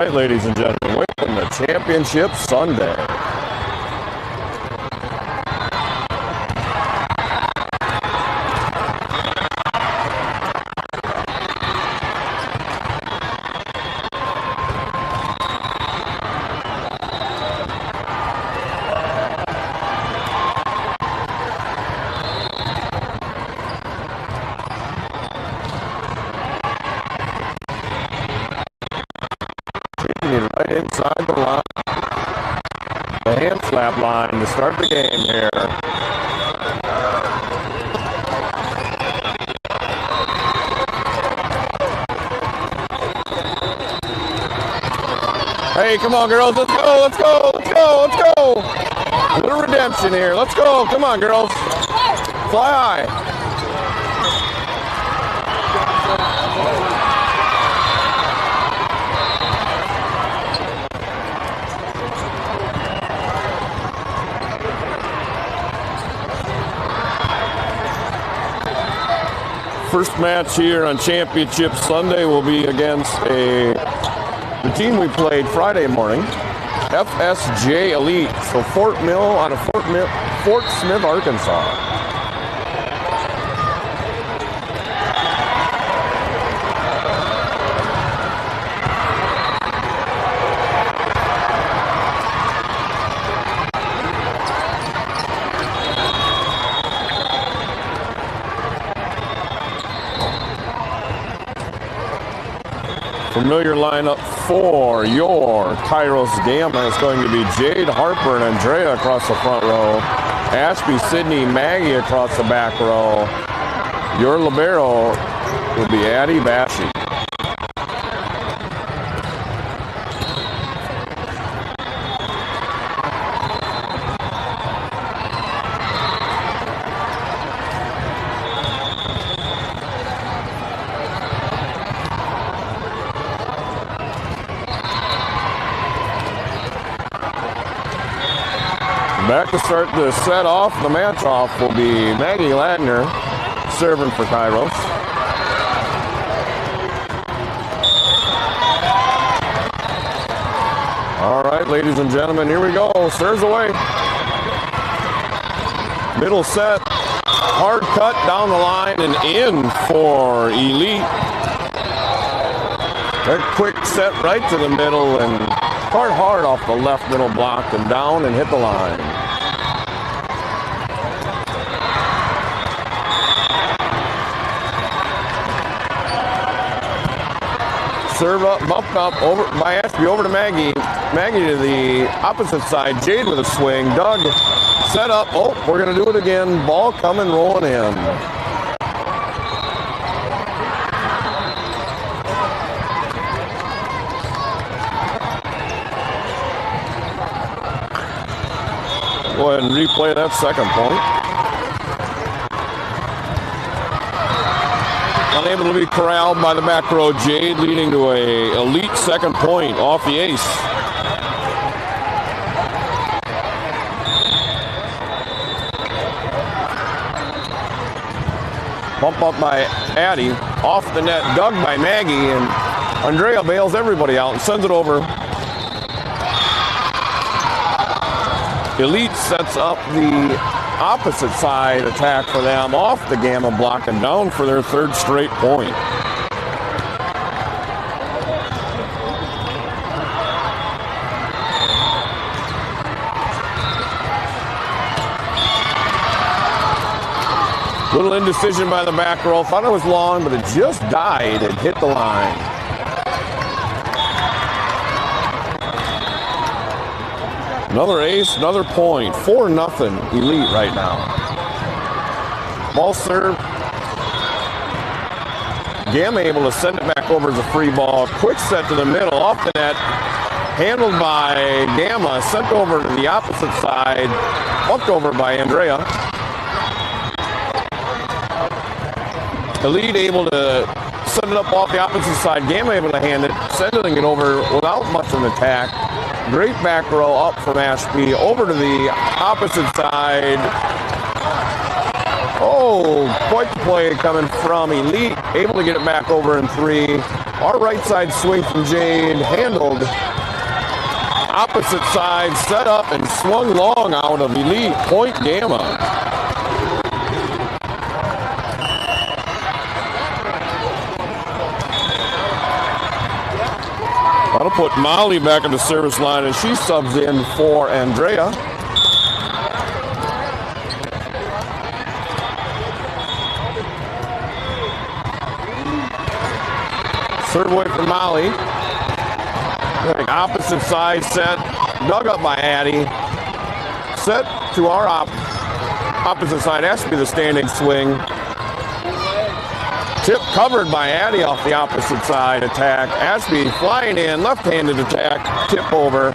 right, ladies and gentlemen, winning the championship Sunday. Right inside the line, the hand slap line to start the game here. Hey, come on, girls, let's go, let's go, let's go, let's go. A little redemption here, let's go, come on, girls. Fly high. First match here on Championship Sunday will be against the team we played Friday morning, FSJ Elite, so Fort Mill out of Fort Smith, Arkansas. Familiar lineup for your Kairos Gamma is going to be Jade, Harper, and Andrea across the front row. Ashby, Sydney, Maggie across the back row. Your libero will be Addie Bashi. Back to start the set off, the match off, will be Maggie Ladner serving for Kairos. All right, ladies and gentlemen, here we go. Serves away. Middle set, hard cut down the line and in for Elite. A quick set right to the middle and hard off the left middle block and down and hit the line. Serve up, bump up, over by Ashby, over to Maggie. Maggie to the opposite side. Jade with a swing. Doug set up. Oh, we're going to do it again. Ball coming, rolling in. Go ahead and replay that second point. Unable to be corralled by the back row. Jade leading to a elite second point off the ace. Bump up by Addie, off the net, dug by Maggie, and Andrea bails everybody out and sends it over. Elite sets up the opposite side attack for them off the Gamma block and down for their third straight point. Little indecision by the back row. Thought it was long, but it just died and hit the line. Another ace, another point. 4-0 Elite right now. Ball serve. Gamma able to send it back over as a free ball. Quick set to the middle, off the net. Handled by Gamma, sent over to the opposite side. Bumped over by Andrea. Elite able to send it up off the opposite side. Gamma able to hand it, sending it over without much of an attack. Great back row up from Ashby, over to the opposite side. Oh, quite the play coming from Elite. Able to get it back over in three. Our right side swing from Jade handled. Opposite side set up and swung long out of Elite. Point Gamma. That'll put Molly back in the service line, and she subs in for Andrea. Serve away from Molly. Opposite side set, dug up by Addie. Set to our opposite side, has to be the standing swing. Tip covered by Addie off the opposite side attack. Ashby flying in, left-handed attack, tip over.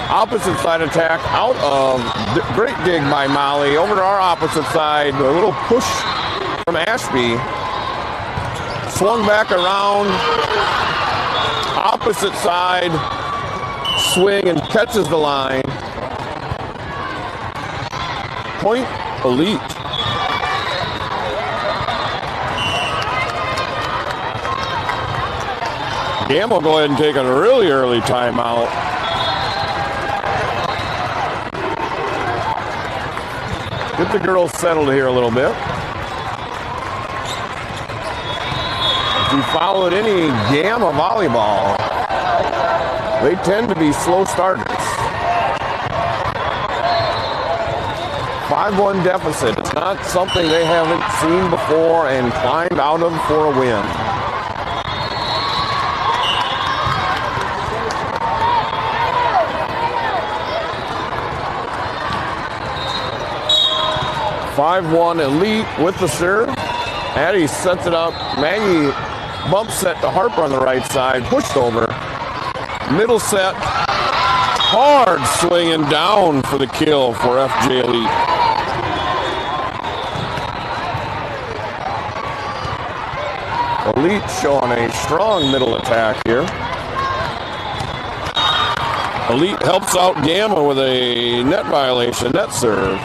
Opposite side attack out of, great dig by Molly. Over to our opposite side, a little push from Ashby. Swung back around, opposite side, swing and catches the line. Point Elite. Gamma will go ahead and take a really early timeout. Get the girls settled here a little bit. If you followed any Gamma volleyball, they tend to be slow starters. 5-1 deficit. It's not something they haven't seen before and climbed out of for a win. (5-1) Elite with the serve. Addie sets it up. Maggie bump set to Harper on the right side. Pushed over. Middle set. Hard swinging down for the kill for FJ Elite. Elite showing a strong middle attack here. Elite helps out Gamma with a net violation, net serve.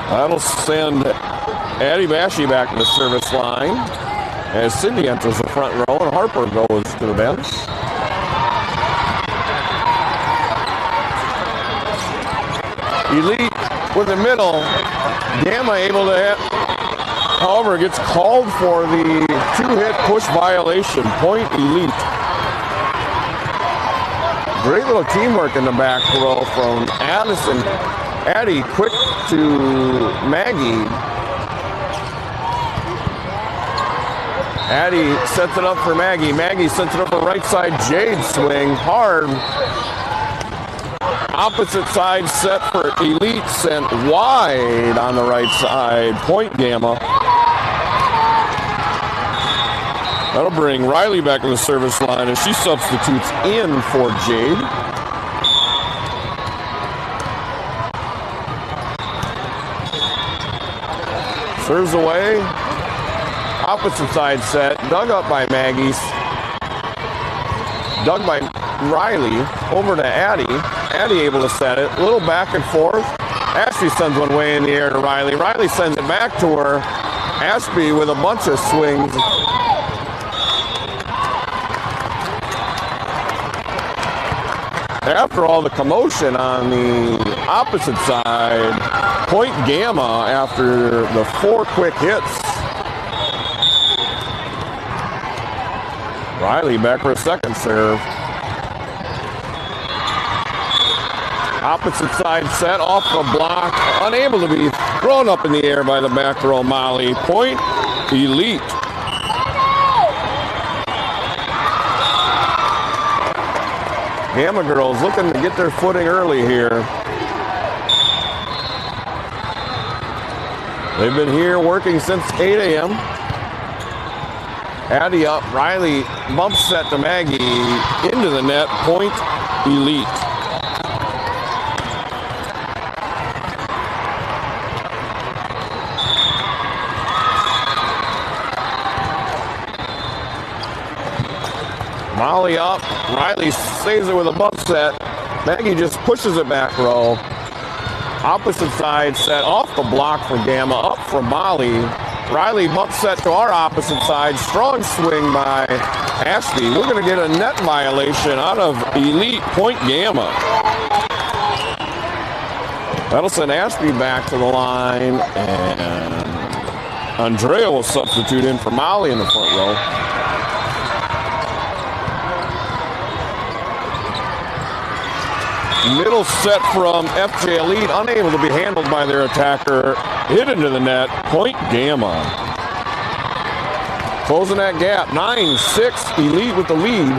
That'll send Addie Bashi back to the service line as Sydney enters the front row and Harper goes to the bench. Elite with the middle. Gamma able to hit. However, gets called for the two-hit push violation. Point Elite. Great little teamwork in the back row from Addison. Addie quick to Maggie. Addie sets it up for Maggie. Maggie sets it up for right side. Jade swing hard. Opposite side set for Elite, sent wide on the right side. Point Gamma. That'll bring Riley back to the service line as she substitutes in for Jade. Serves away. Opposite side set. Dug up by Maggie. Dug by Riley. Over to Addie. Addie able to set it. A little back and forth. Ashby sends one way in the air to Riley. Riley sends it back to her. Ashby with a bunch of swings. After all the commotion on the opposite side, Point Gamma after the 4 quick hits. Riley back for a second serve. Opposite side set off the block. Unable to be thrown up in the air by the back row Molly. Point Elite. Gamma girls looking to get their footing early here. They've been here working since 8 a.m. Addie up, Riley bump set to Maggie into the net. Point Elite. Molly up, Riley saves it with a bump set. Maggie just pushes it back row. Opposite side set off the block for Gamma, up for Molly. Riley bump set to our opposite side. Strong swing by Ashby. We're going to get a net violation out of Elite Point Gamma. That'll send Ashby back to the line, and Andrea will substitute in for Molly in the front row. Middle set from FJ Elite, unable to be handled by their attacker. Hit into the net, Point Gamma. Closing that gap, 9-6, Elite with the lead.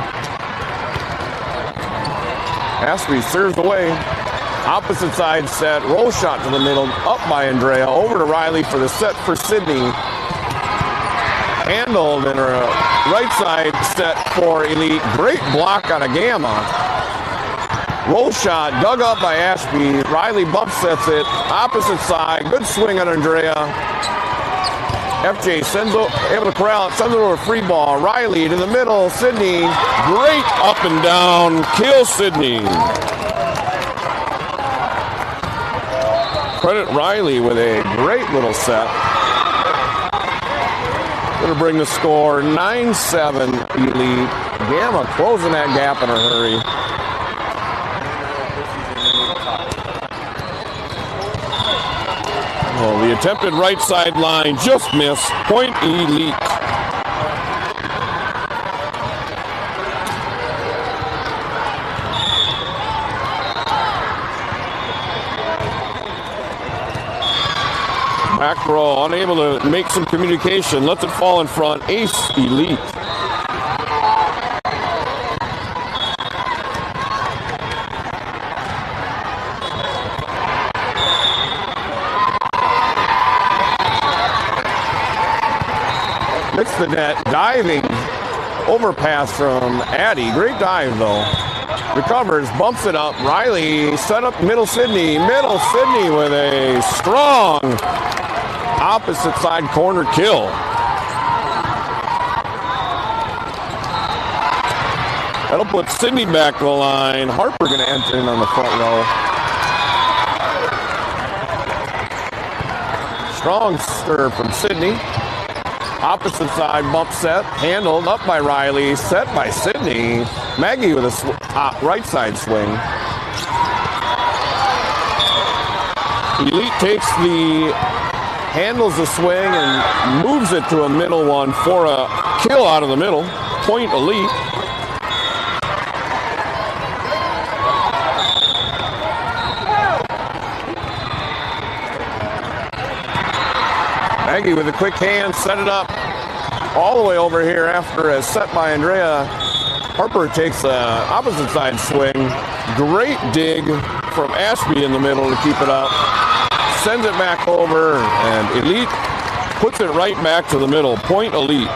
Ashby serves away. Opposite side set, roll shot to the middle, up by Andrea, over to Riley for the set for Sydney. Handled in her right side set for Elite. Great block out of Gamma. Roll shot, dug up by Ashby. Riley bump sets it, opposite side, good swing on Andrea. FJ able to corral it, sends it over a free ball. Riley to the middle, Sydney, great up and down, kill Sydney. Credit Riley with a great little set. Going to bring the score 9-7 Elite. Gamma closing that gap in a hurry. Oh, the attempted right side line just missed. Point Elite. Back row, unable to make some communication. Lets it fall in front. Ace Elite. Mix the net, diving overpass from Addy. Great dive though. Recovers, bumps it up. Riley set up middle Sydney. Middle Sydney with a strong opposite side corner kill. That'll put Sydney back to the line. Harper going to enter in on the front row. Strong serve from Sydney. Opposite side bump set, handled up by Riley, set by Sydney. Maggie with a right side swing. Elite handles the swing and moves it to a middle one for a kill out of the middle. Point Elite. Maggie with a quick hand, set it up all the way over here after a set by Andrea. Harper takes the opposite side swing. Great dig from Ashby in the middle to keep it up. Sends it back over, and Elite puts it right back to the middle. Point Elite.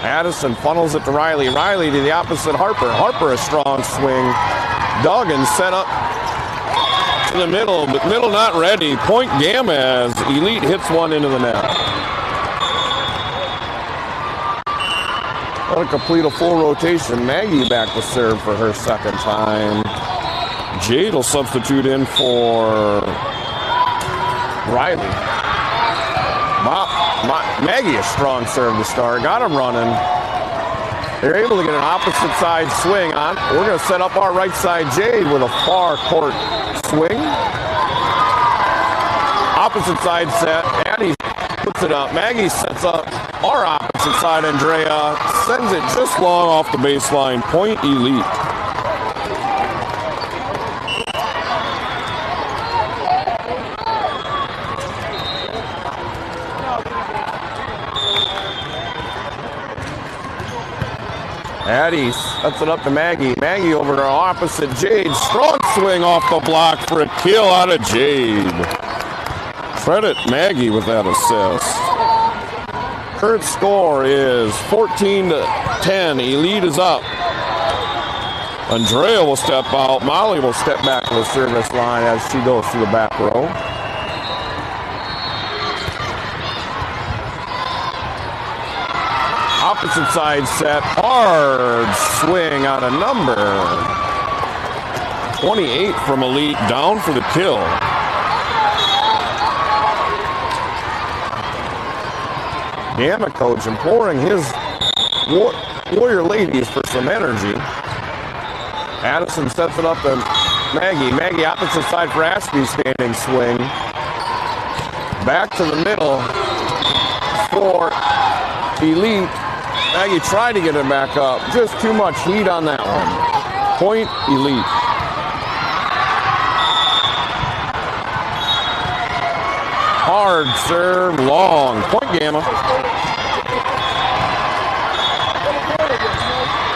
Addison funnels it to Riley. Riley to the opposite Harper. Harper a strong swing. Duggan set up to the middle, but middle not ready. Point Gamma as Elite hits one into the net. That'll complete a full rotation. Maggie back to serve for her second time. Jade will substitute in for Riley. Maggie a strong serve to start. Got him running. They're able to get an opposite side swing on. We're going to set up our right side Jade with a far court swing. Opposite side set. Addie puts it up. Maggie sets up our opposite side. Andrea sends it just long off the baseline. Point Elite. Addie sets it up to Maggie. Maggie over to our opposite Jade. Strong swing off the block for a kill out of Jade. Credit Maggie with that assist. Current score is 14-10. Elite is up. Andrea will step out. Molly will step back to the service line as she goes to the back row. Opposite side set, hard swing on a number. 28 from Elite, down for the kill. Gamma coach imploring his Warrior ladies for some energy. Addison sets it up to Maggie. Maggie opposite side for Ashby, standing swing. Back to the middle for Elite. Maggie tried to get it back up. Just too much heat on that one. Point Elite. Hard serve, long. Point Gamma.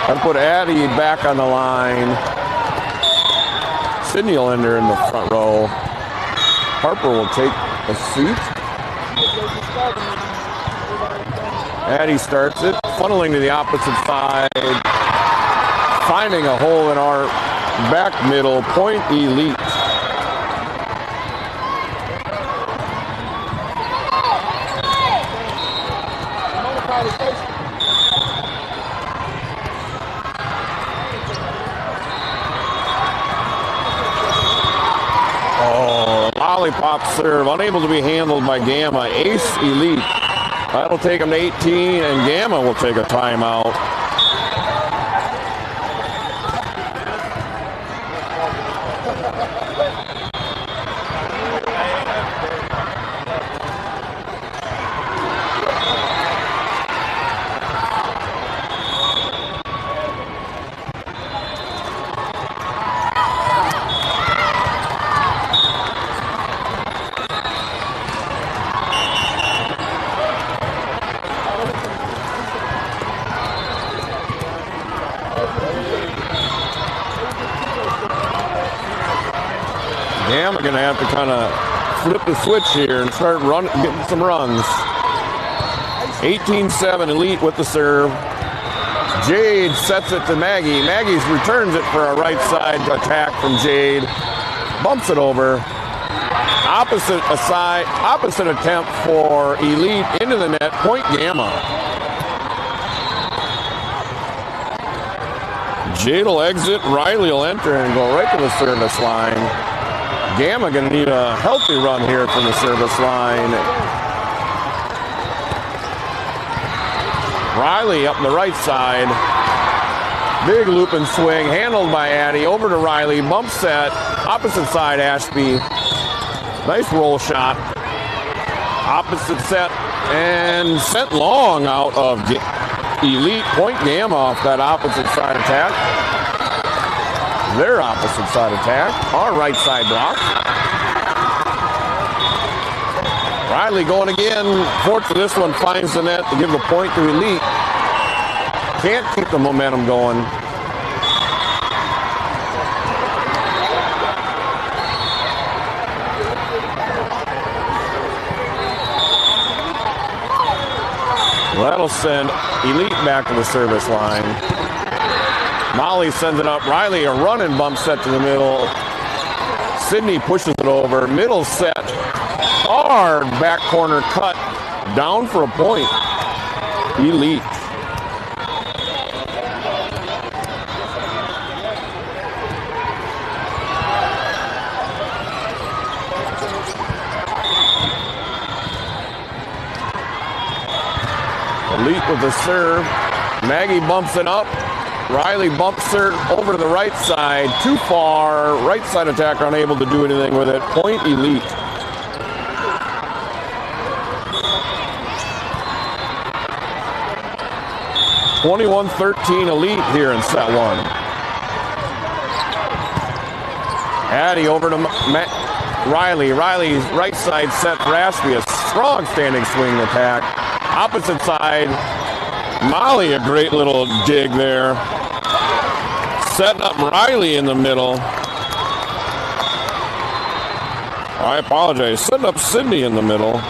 And put Addie back on the line. Sydney will enter in the front row. Harper will take a seat. Addie starts it, funneling to the opposite side. Finding a hole in our back middle. Point Elite. Lollipop serve, unable to be handled by Gamma. Ace Elite. That'll take him to 18, and Gamma will take a timeout. Gamma gonna have to kind of flip the switch here and start getting some runs. 18-7 Elite with the serve. Jade sets it to Maggie. Maggie returns it for a right side attack from Jade. Bumps it over. Opposite attempt for Elite into the net. Point Gamma. Jade will exit. Riley will enter and go right to the service line. Gamma going to need a healthy run here from the service line. Riley up the right side. Big loop and swing, handled by Addie. Over to Riley, bump set, opposite side Ashby. Nice roll shot. Opposite set, and sent long out of Elite. Point Gamma off that opposite side attack. Their opposite side attack. Our right side block. Riley going again. Fourth to this one, finds the net to give the point to Elite. Can't keep the momentum going. That'll send Elite back to the service line. Molly sends it up. Riley, a running bump set to the middle. Sydney pushes it over. Middle set. Hard back corner cut. Down for a point. Elite. Elite with the serve. Maggie bumps it up. Riley bumps her over to the right side. Too far. Right side attacker unable to do anything with it. Point Elite. (21-13) Elite here in set one. Addie over to Riley. Riley's right side set for Ashby. A strong standing swing attack. Opposite side. Molly, a great little dig there. Setting up Riley in the middle. I apologize. Setting up Sydney in the middle.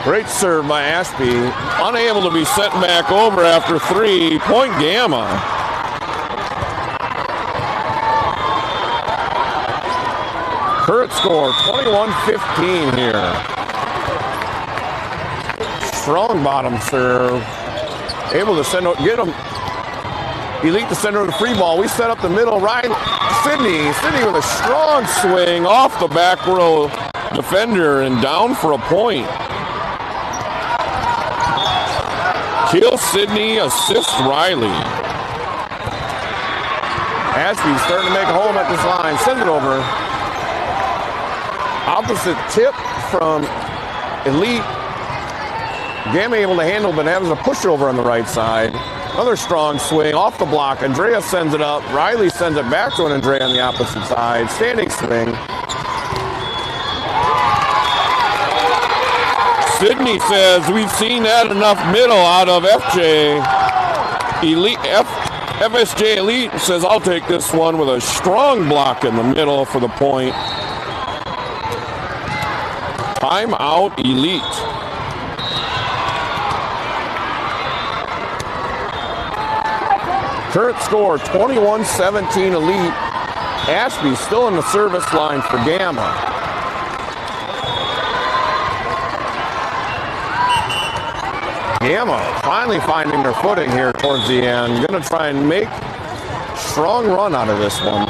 Great serve by Ashby. Unable to be sent back over after three. Point Gamma. Current score 21-15 here. Strong bottom serve. Able to get them. Elite to send over the free ball. We set up the middle. Ryan Sydney with a strong swing off the back row defender and down for a point. Kill Sydney, assist Riley. Ashby's starting to make a home at this line. Send it over. Opposite tip from Elite. Gamma able to handle, but having to push it over on the right side. Another strong swing off the block. Andrea sends it up. Riley sends it back to an Andrea on the opposite side. Standing swing. Sydney says, we've seen that enough middle out of FJ. FSJ Elite says, I'll take this one with a strong block in the middle for the point. Timeout Elite. Current score 21-17 Elite. Ashby still in the service line for Gamma. Gamma finally finding their footing here towards the end. Going to try and make a strong run out of this one.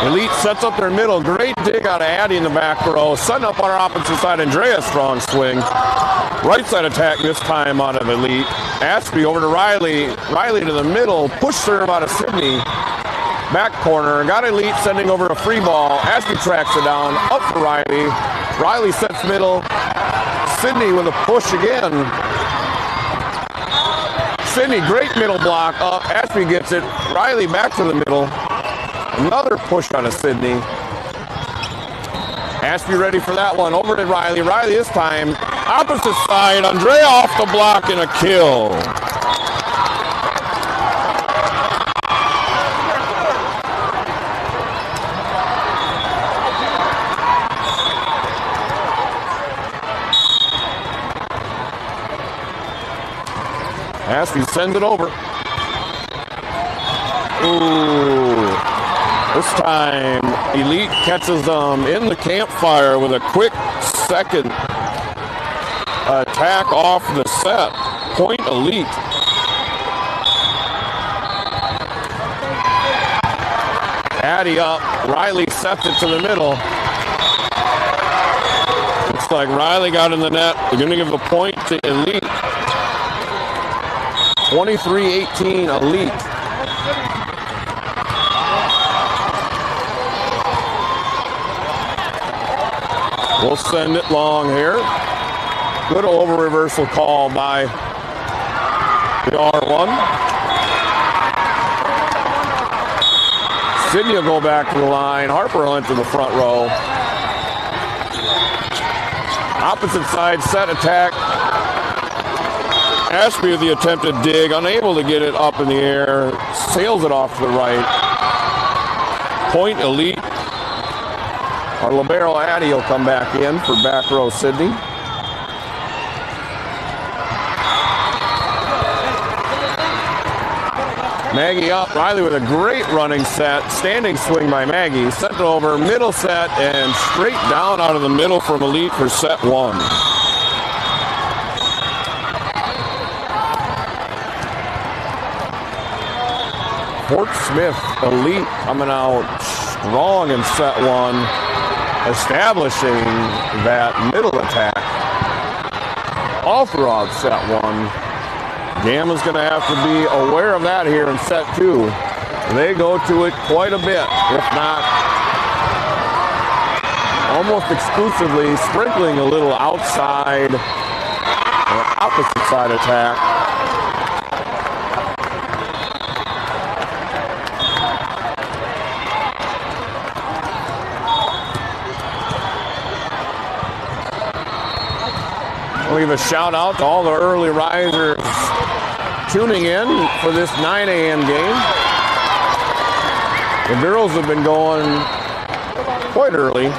Elite sets up their middle. Great dig out of Addie in the back row. Setting up on our opposite side. Andrea, strong swing. Right side attack this time out of Elite. Ashby over to Riley. Riley to the middle. Push serve out of Sydney. Back corner. Got Elite sending over a free ball. Ashby tracks it down. Up for Riley. Riley sets middle. Sydney with a push again. Sydney, great middle block up. Ashby gets it. Riley back to the middle. Another push out of Sydney. Ashby ready for that one. Over to Riley. Riley this time. Opposite side. Andrea off the block and a kill. Ashby sends it over. Ooh. This time, Elite catches them in the campfire with a quick second attack off the set. Point Elite. Addie up. Riley sets it to the middle. Looks like Riley got in the net. They're going to give the point to Elite. 23-18 Elite. We'll send it long here. Good over reversal call by the R1. Sydney will go back to the line. Harper will enter the front row. Opposite side set attack. Ashby with the attempted dig. Unable to get it up in the air. Sails it off to the right. Point Elite. Our libero Addie will come back in for back row Sydney. Maggie up. Riley with a great running set. Standing swing by Maggie. Sent it over. Middle set and straight down out of the middle from Elite for set one. Fort Smith Elite coming out strong in set one. Establishing that middle attack all throughout set one. Gamma's going to have to be aware of that here in set two. They go to it quite a bit, if not almost exclusively, sprinkling a little outside or opposite side attack. We'll give a shout out to all the early risers tuning in for this 9 a.m. game. The girls have been going quite early.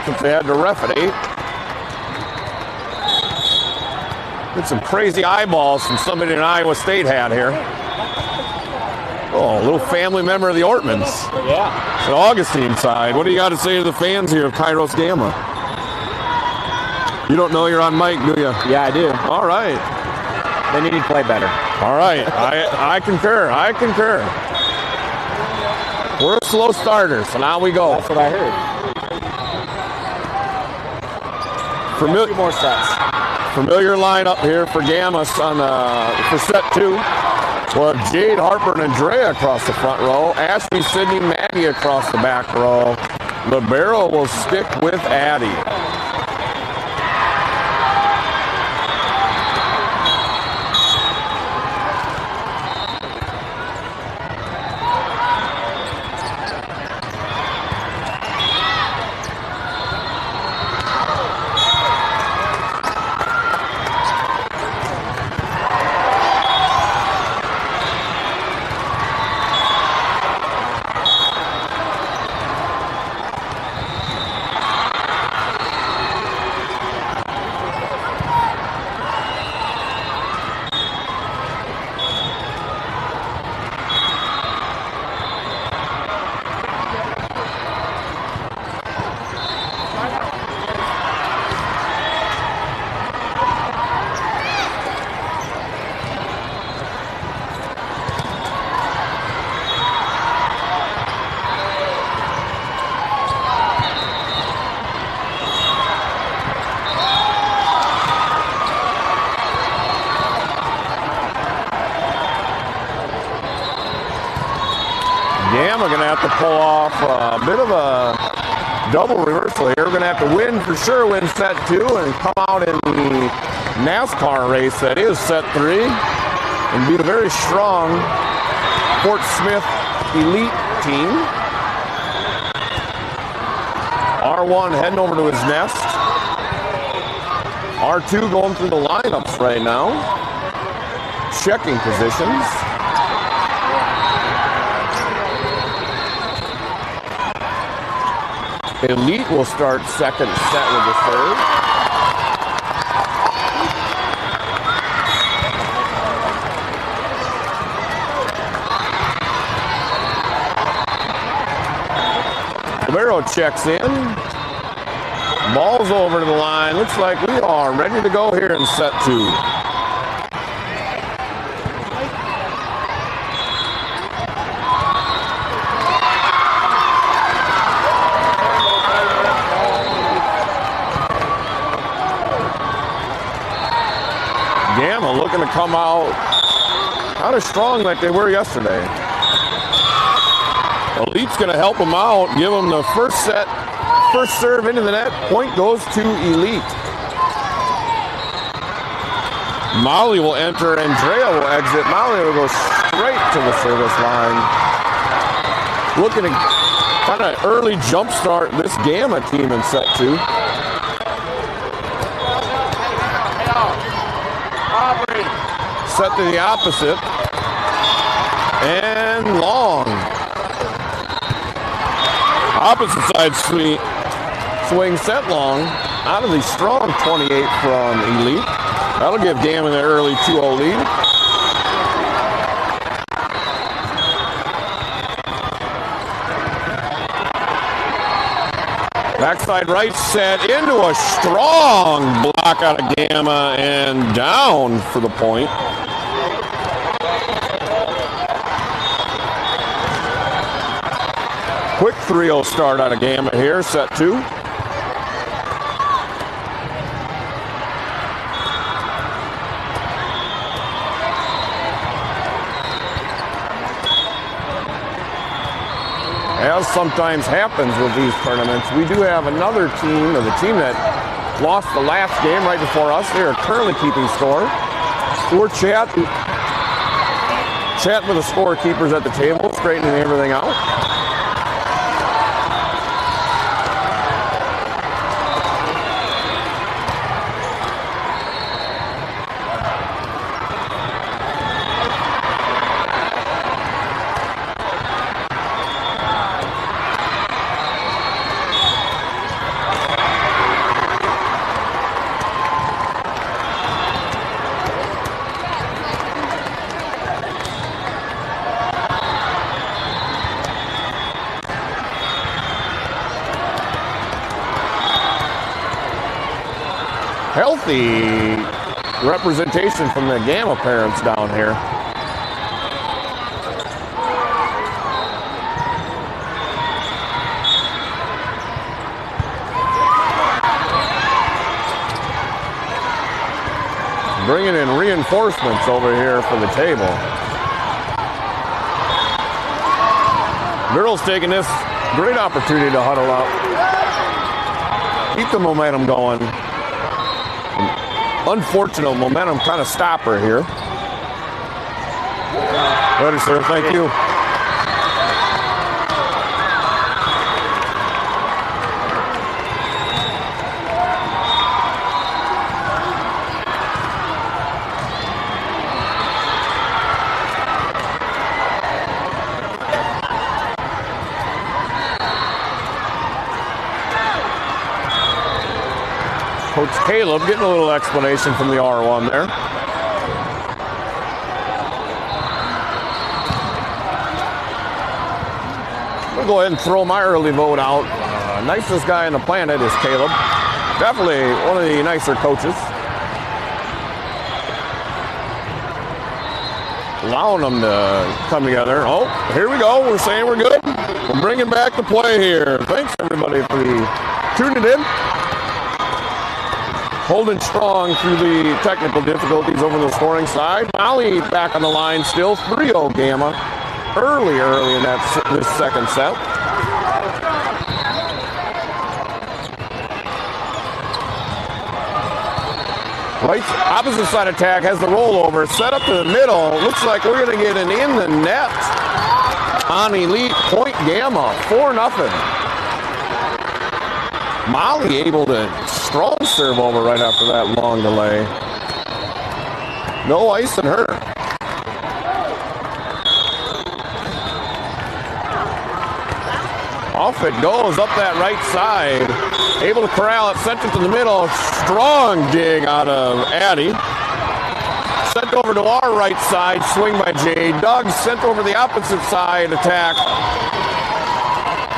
since they had to ref at 8. Get some crazy eyeballs from somebody in Iowa State hat here. Oh, a little family member of the Ortmans. Yeah. It's an Augustine side. What do you got to say to the fans here of Kairos Gamma? You don't know you're on mic, do you? Yeah, I do. All right. They need to play better. All right. I concur. I concur. We're a slow starter, so now we go. That's what I heard. Familiar, 2 more sets. familiar lineup here for Gamma for set 2. We'll have Jade Harper and Andrea across the front row. Ashley, Sydney, Maggie across the back row. Libero will stick with Addie. Gamma going to have to pull off a bit of a double reversal here. We're going to have to win for sure, win set 2 and come out in the NASCAR race that is set 3 and beat a very strong Fort Smith elite team. R1 heading over to his nest. R2 going through the lineups right now, checking positions. Elite will start second set with the third. Libero checks in. Ball's over to the line. Looks like we are ready to go here in set 2. Gamma looking to come out not as strong like they were yesterday. Elite's going to help them out, give them the first set, first serve into the net. Point goes to Elite. Molly will enter, Andrea will exit. Molly will go straight to the service line. Looking to kind of early jump start this Gamma team in set 2. Set to the opposite. And long. Opposite side swing set long. Out of the strong 28 from Elite. That'll give Gamma the early 2-0 lead. Backside right set into a strong block out of Gamma and down for the point. Quick 3-0 start out of Gamma here, set 2. As sometimes happens with these tournaments, we do have another team, or the team that lost the last game right before us. They are currently keeping score. We're chatting with the scorekeepers at the table, straightening everything out. Healthy representation from the Gamma parents down here. Bringing in reinforcements over here for the table. Girls taking this great opportunity to huddle up. Keep the momentum going. Unfortunate momentum kind of stopper here. Ready, sir. Thank you. Coach Caleb getting a little explanation from the R1 there. We'll go ahead and throw my early vote out. Nicest guy on the planet is Caleb. Definitely one of the nicer coaches. Allowing them to come together. Oh, here we go. We're saying we're good. We're bringing back the play here. Thanks everybody for tuning in. Holding strong through the technical difficulties over the scoring side. Molly back on the line still. 3-0 Gamma. Early in this second set. Right opposite side attack has the rollover. Set up to the middle. Looks like we're going to get an in the net on Elite. Point Gamma. 4-0. Molly able to strong serve over right after that long delay. No ice in her. Off it goes up that right side. Able to corral it, sent it to the middle. Strong dig out of Addie. Sent over to our right side, swing by Jade. Doug sent over the opposite side, attack.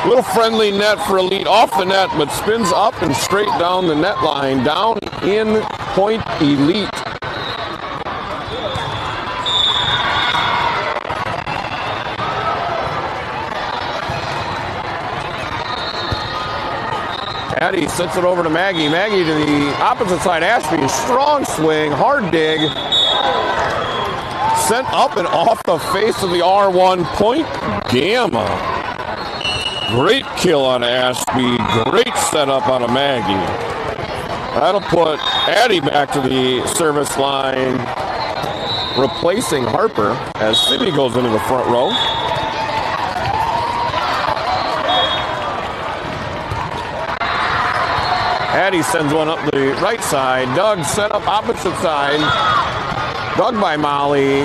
Little friendly net for Elite off the net, but spins up and straight down the net line. Down in point Elite. Addie sends it over to Maggie. Maggie to the opposite side. Ashby, strong swing, hard dig. Sent up and off the face of the R1. Point Gamma. Great kill on Ashby. Great setup out of Maggie. That'll put Addie back to the service line, replacing Harper as Sydney goes into the front row. Addie sends one up the right side. Doug set up opposite side. Dug by Molly.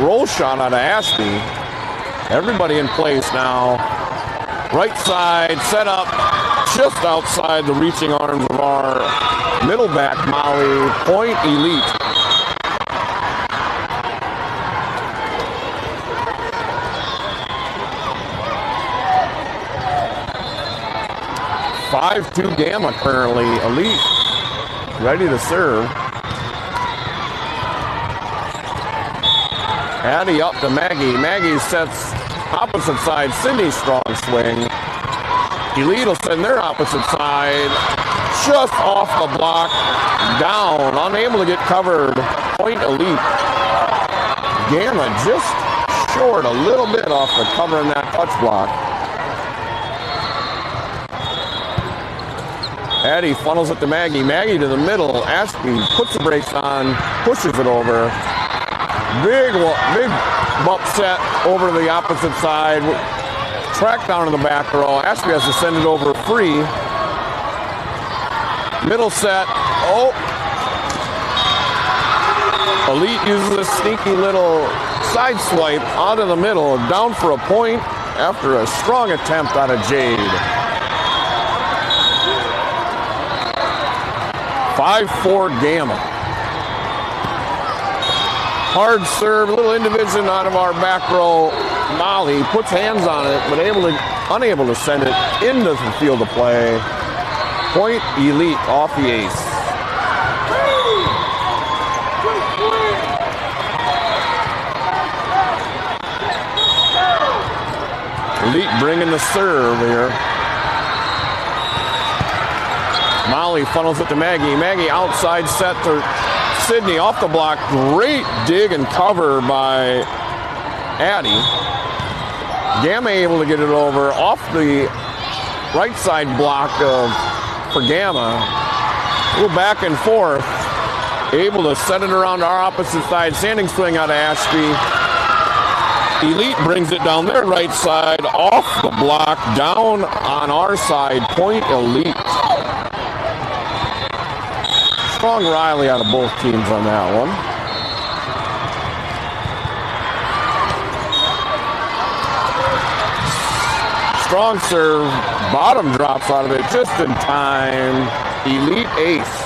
Roll shot out of Ashby. Everybody in place now. Right side, set up just outside the reaching arms of our middle back, Molly. Point Elite. (5-2) Gamma currently. Elite ready to serve. Addie up to Maggie. Maggie sets opposite side, Sydney strong swing. Elite will send their opposite side just off the block, down, unable to get covered. Point Elite. Gamma just short a little bit off the cover in that touch block. Addie funnels it to Maggie. Maggie to the middle. Ashby puts the brakes on, pushes it over. Big bump set over to the opposite side. Track down to the back row. Ashby has to send it over free. Middle set. Oh. Elite uses a sneaky little side swipe out of the middle. Down for a point after a strong attempt out of Jade. 5-4 Gamma. Hard serve, a little individual out of our back row. Molly puts hands on it, but unable to send it into the field of play. Point Elite off the ace. bringing the serve here. Molly funnels it to Maggie. Maggie outside set to Sydney off the block. Great dig and cover by Addie. Gamma able to get it over off the right side block for Gamma. A little back and forth. Able to set it around our opposite side. Standing swing out of Ashby. Elite brings it down their right side. Off the block. Down on our side. Point Elite. Strong Riley out of both teams on that one. Strong serve. Bottom drops out of it just in time. Elite ace.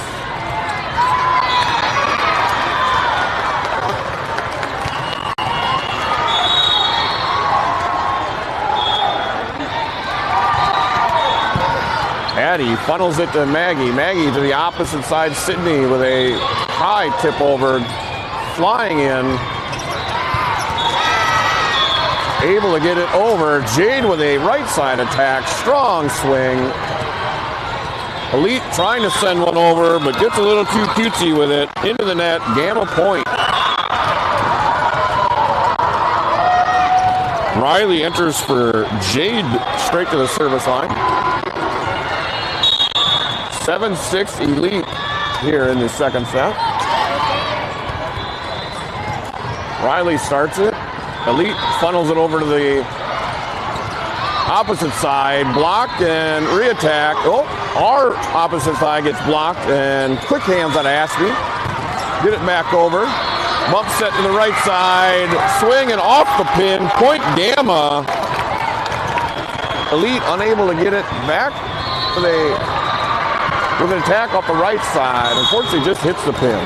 Addie funnels it to Maggie. Maggie to the opposite side. Sydney with a high tip over. Flying in. Able to get it over. Jade with a right side attack. Strong swing. Elite trying to send one over, but gets a little too cutesy with it. Into the net. Gamma point. Riley enters for Jade straight to the service line. 7-6 Elite here in the second set. Riley starts it. Elite funnels it over to the opposite side. Blocked and reattack. Oh, our opposite side gets blocked and quick hands out of Ashby. Get it back over. Bump set to the right side. Swing and off the pin. Point Gamma. Elite unable to get it back with an attack off the right side. Unfortunately, just hits the pin.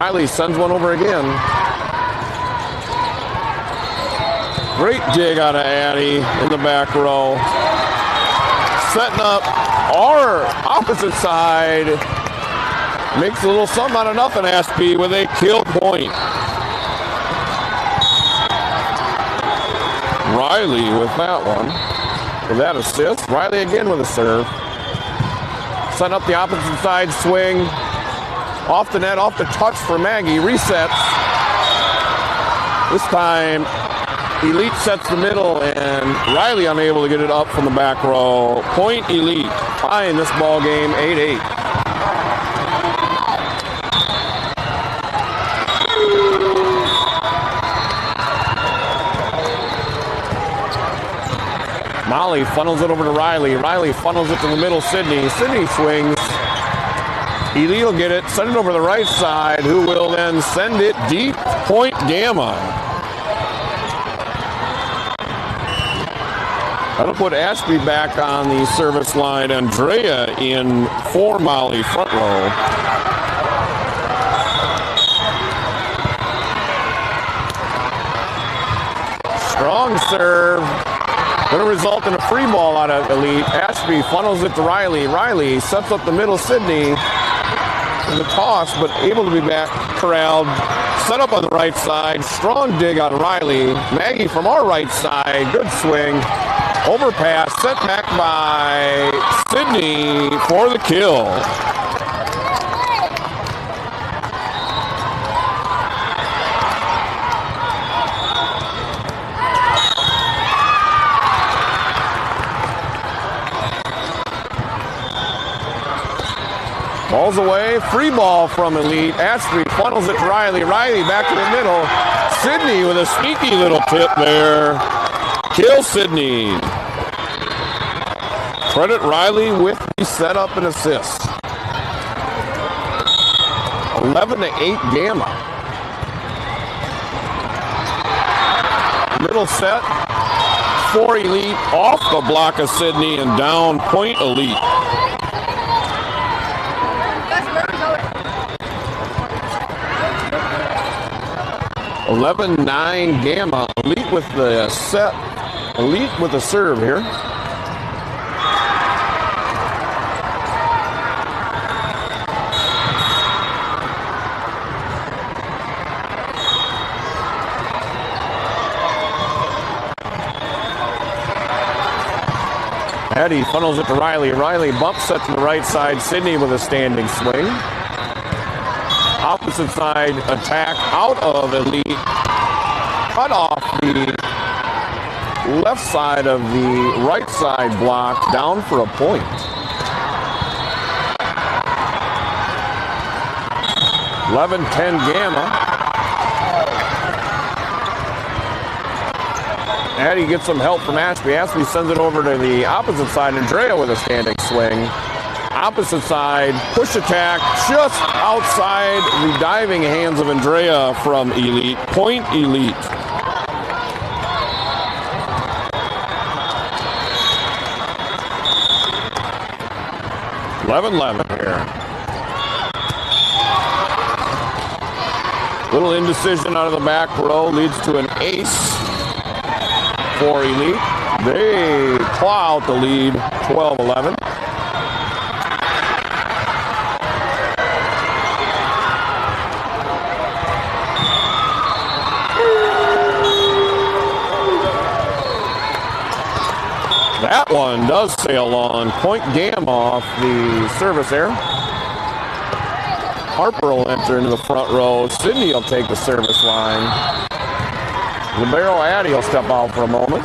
Riley sends one over again. Great dig out of Addie in the back row. Setting up our opposite side. Makes a little something out of nothing, Ashby, with a kill point. Riley with that one. With that assist. Riley again with a serve. Setting up the opposite side swing. Off the net, off the touch for Maggie. Resets. This time, Elite sets the middle, and Riley unable to get it up from the back row. Point Elite. Tying this ball game 8-8. Molly funnels it over to Riley. Riley funnels it to the middle. Sydney. Sydney swings. Elite will get it. Send it over the right side. Who will then send it deep? Point Gamma. That'll put Ashby back on the service line. Andrea in for Molly front row. Strong serve. Going to result in a free ball out of Elite. Ashby funnels it to Riley. Riley sets up the middle. Sydney in the toss, but able to be back corralled. Set up on the right side. Strong dig out of Riley. Maggie from our right side. Good swing. Overpass. Set back by Sydney for the kill. Balls away, free ball from Elite. Ashby funnels it to Riley. Riley back to the middle. Sydney with a sneaky little tip there. Kill Sydney. Credit Riley with the setup and assist. 11-8 Gamma. Middle set for Elite. Off the block of Sydney and down point Elite. 11-9 Gamma. Elite with the set. Elite with the serve here. Eddie funnels it to Riley. Riley bumps it to the right side. Sydney with a standing swing. Opposite side attack out of Elite. Cut off the left side of the right side block, down for a point. (11-10) Gamma. Addie gets some help from Ashby. Ashby sends it over to the opposite side. Andrea with a standing swing. Opposite side, push attack just outside the diving hands of Andrea from Elite. Point Elite. (11-11) here. Little indecision out of the back row leads to an ace for Elite. They claw out the lead, 12-11. That one does sail on. Point Gamma off the service there. Harper will enter into the front row. Sydney will take the service line. Libero Addy will step out for a moment.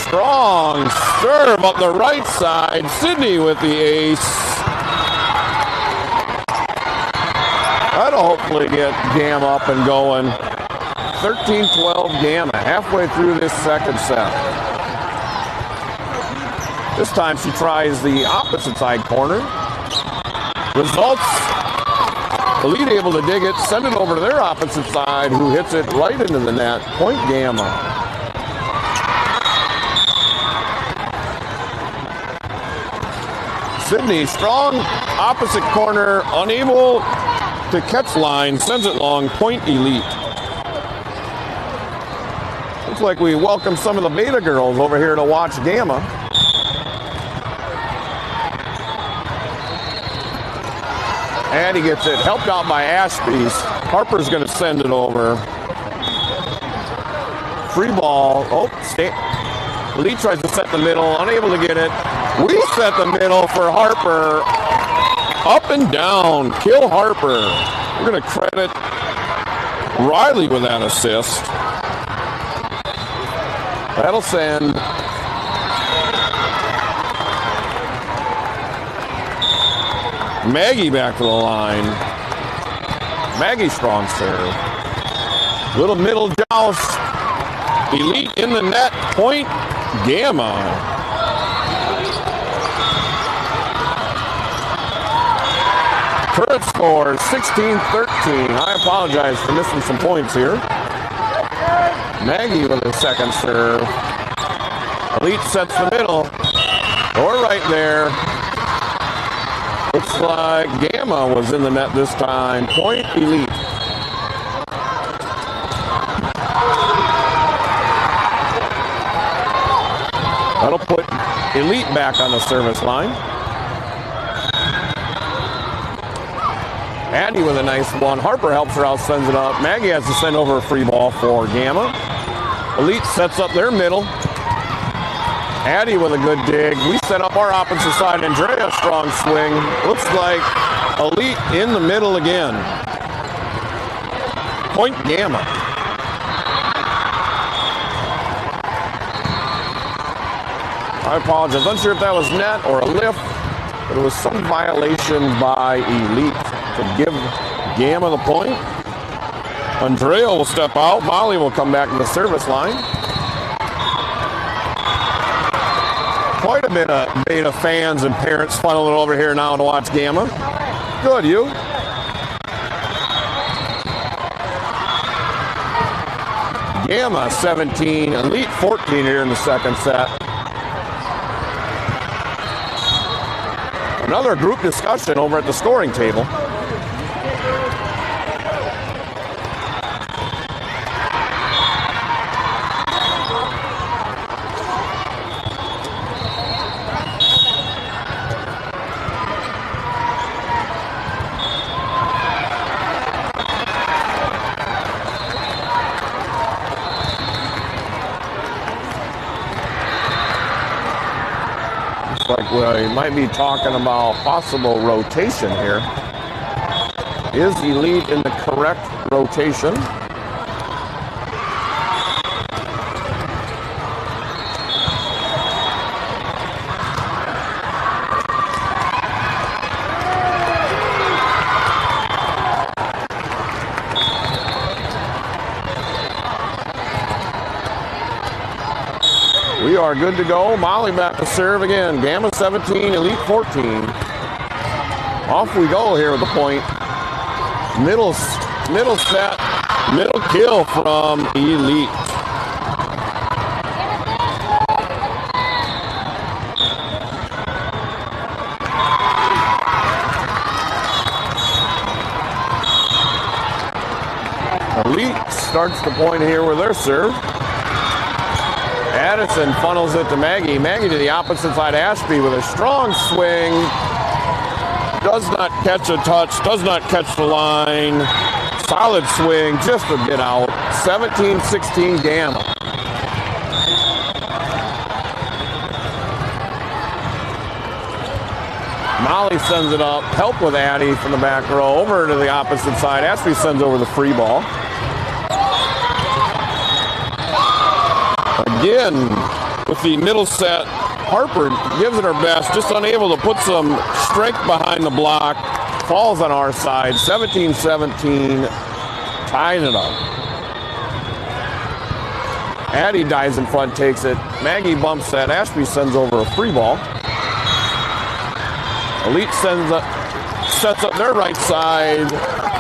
Strong serve up the right side. Sydney with the ace. That'll hopefully get Gamma up and going. 13-12 Gamma, halfway through this second set. This time she tries the opposite side corner. Results, Elite able to dig it, send it over to their opposite side, who hits it right into the net. Point Gamma. Sydney, strong opposite corner, unable to catch line, sends it long. Point Elite. Looks like we welcome some of the beta girls over here to watch Gamma. Addie gets it, helped out by Ashby's. Harper's going to send it over. Free ball. Oh, Elite tries to set the middle, unable to get it. We set the middle for Harper. Up and down. Kill Harper. We're going to credit Riley with that assist. That'll send Maggie back to the line. Maggie strong serve. Little middle joust. Elite in the net. Point Gamma. Current score 16-13. I apologize for missing some points here. Maggie with a second serve. Elite sets the middle. Or right there. Looks like Gamma was in the net this time. Point Elite. That'll put Elite back on the service line. Addie with a nice one. Harper helps her out, sends it up. Maggie has to send over a free ball for Gamma. Elite sets up their middle. Addie with a good dig. We set up our opposite side. Andrea, strong swing. Looks like Elite in the middle again. Point Gamma. I apologize. Unsure if that was net or a lift, but it was some violation by Elite to give Gamma the point. Andrea will step out. Molly will come back to the service line. Quite a bit of beta fans and parents funneling over here now to watch Gamma. Good, you. Gamma 17, Elite 14 here in the second set. Another group discussion over at the scoring table. like we might be talking about possible rotation here. Is Elite in the correct rotation? We are good to go. Molly back to serve again. Gamma 17, Elite 14. Off we go here with the point. Middle set, middle kill from Elite. Elite starts the point here with their serve. Addison funnels it to Maggie. Maggie to the opposite side. Ashby with a strong swing. Does not catch a touch. Does not catch the line. Solid swing. Just a bit out. 17-16 Gamma. Molly sends it up. Help with Addie from the back row. Over to the opposite side. Ashby sends over the free ball. Again, with the middle set, Harper gives it her best, just unable to put some strength behind the block. Falls on our side, 17-17, tying it up. Addie dives in front, takes it. Maggie bumps that. Ashby sends over a free ball. Elite sets up their right side.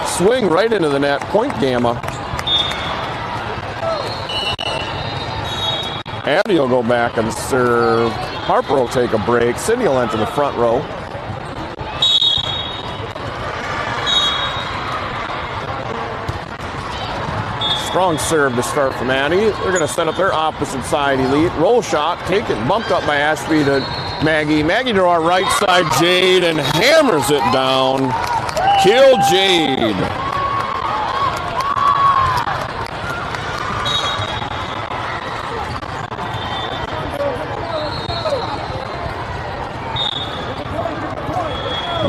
Swing right into the net. Point Gamma. Addie will go back and serve. Harper will take a break. Sydney will enter the front row. Strong serve to start from Addie. They're going to set up their opposite side, Elite. Roll shot, taken, bumped up by Ashby to Maggie. Maggie to our right side, Jade, and hammers it down. Kill Jade.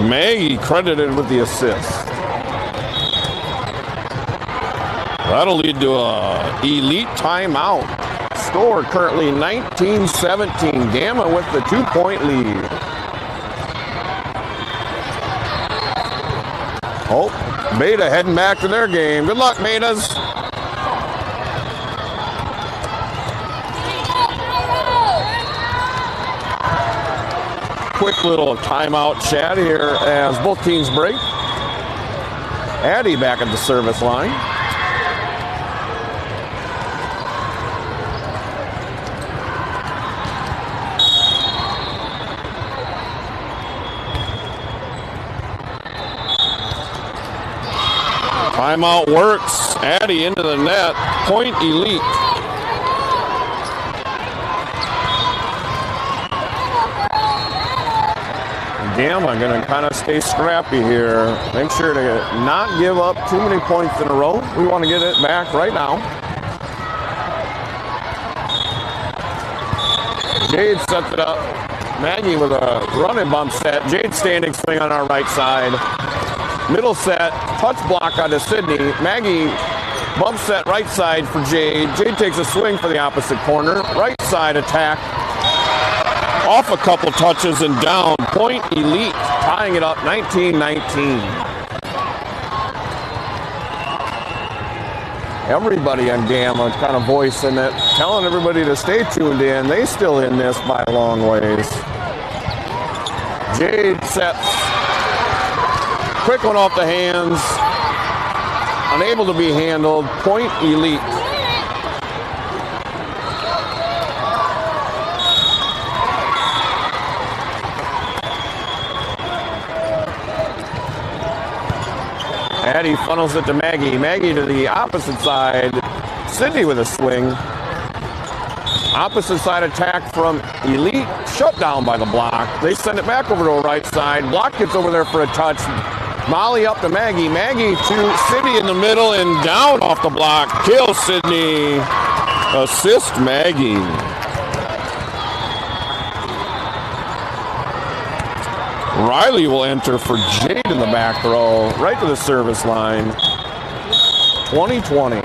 Maggie credited with the assist. That'll lead to a Elite timeout. Score currently 19-17. Gamma with the 2-point lead. Oh, Beta heading back to their game. Good luck, Betas. Quick little timeout chat here as both teams break. Addie back at the service line. Timeout works. Addie into the net. Point Elite. Gamma going to kind of stay scrappy here. Make sure to not give up too many points in a row. We want to get it back right now. Jade sets it up. Maggie with a running bump set. Jade standing swing on our right side. Middle set, touch block onto Sydney. Maggie bump set right side for Jade. Jade takes a swing for the opposite corner. Right side attack. Off a couple touches and down. Point Elite, tying it up 19-19. Everybody on Gamma kind of voicing it, telling everybody to stay tuned in. They still in this by a long ways. Jade sets. Quick one off the hands. Unable to be handled. Point Elite. Addie funnels it to Maggie. Maggie to the opposite side. Sydney with a swing. Opposite side attack from Elite. Shut down by the block. They send it back over to the right side. Block gets over there for a touch. Molly up to Maggie. Maggie to Sydney in the middle and down off the block. Kill Sydney. Assist Maggie. Riley will enter for Jade in the back row, right to the service line. 20-20.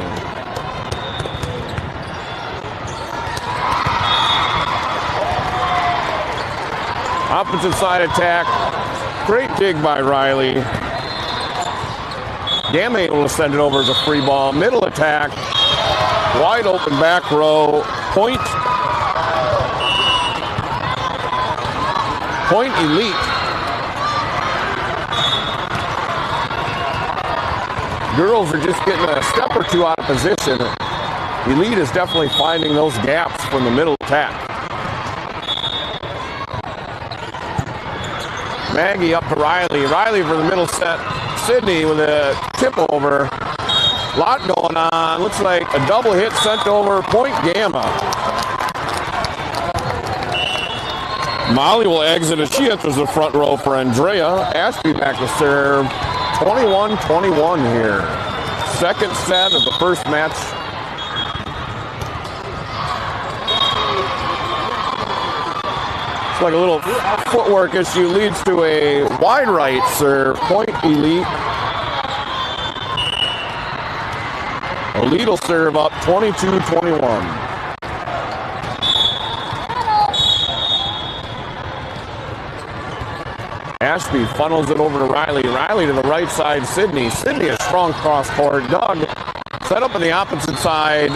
Opposite side attack. Great dig by Riley. Gamma able to send it over as a free ball. Middle attack. Wide open back row. Point Elite. Girls are just getting a step or two out of position. Elite is definitely finding those gaps from the middle attack. Maggie up to Riley. Riley for the middle set. Sydney with a tip over. Lot going on. Looks like a double hit sent over. Point Gamma. Molly will exit as she enters the front row for Andrea. Ashby back to serve. 21-21 here. Second set of the first match. It's like a little footwork issue leads to a wide right serve. Point Elite. Elite will serve up 22-21. Ashby funnels it over to Riley. Riley to the right side, Sydney. Sydney a strong cross court. Doug set up on the opposite side.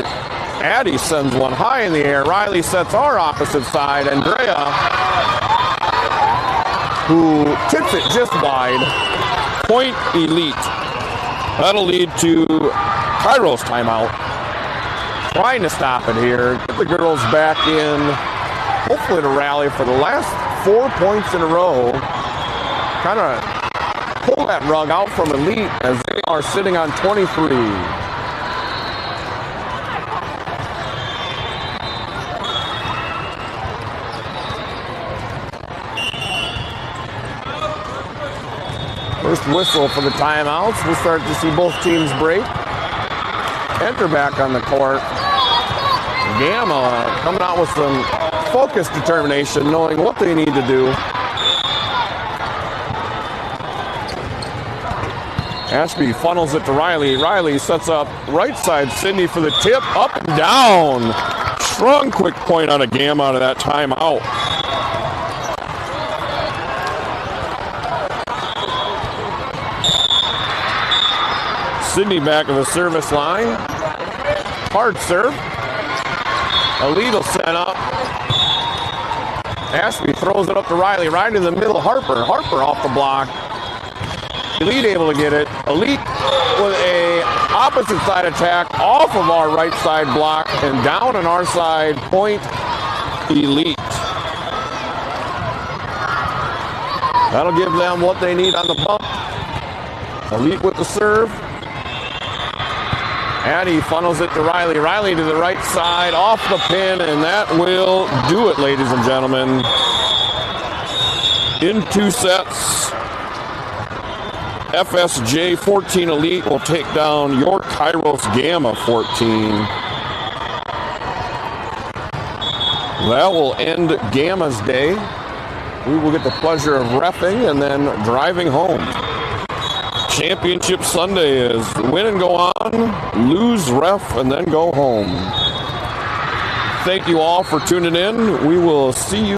Addie sends one high in the air. Riley sets our opposite side. Andrea, who tips it just wide. Point Elite. That'll lead to Kairos timeout. Trying to stop it here. Get the girls back in. Hopefully to rally for the last 4 points in a row. Kind of pull that rug out from Elite as they are sitting on 23. First whistle for the timeouts. We'll start to see both teams break. Enter back on the court. Gamma coming out with some focused determination, knowing what they need to do. Ashby funnels it to Riley. Riley sets up right side. Sydney for the tip. Up and down. Strong quick point on a Gamma out of that timeout. Sydney back of the service line. Hard serve. Elite will set up. Ashby throws it up to Riley. Right in the middle. Harper. Harper off the block. Elite able to get it. Elite with a opposite side attack off of our right side block and down on our side. Point Elite. That'll give them what they need on the pump. Elite with the serve. Addie funnels it to Riley. Riley to the right side off the pin, and that will do it, ladies and gentlemen. In 2 sets. FSJ 14 Elite will take down your Kairos Gamma 14. That will end Gamma's day. We will get the pleasure of reffing and then driving home. Championship Sunday is win and go on, lose, ref, and then go home. Thank you all for tuning in. We will see you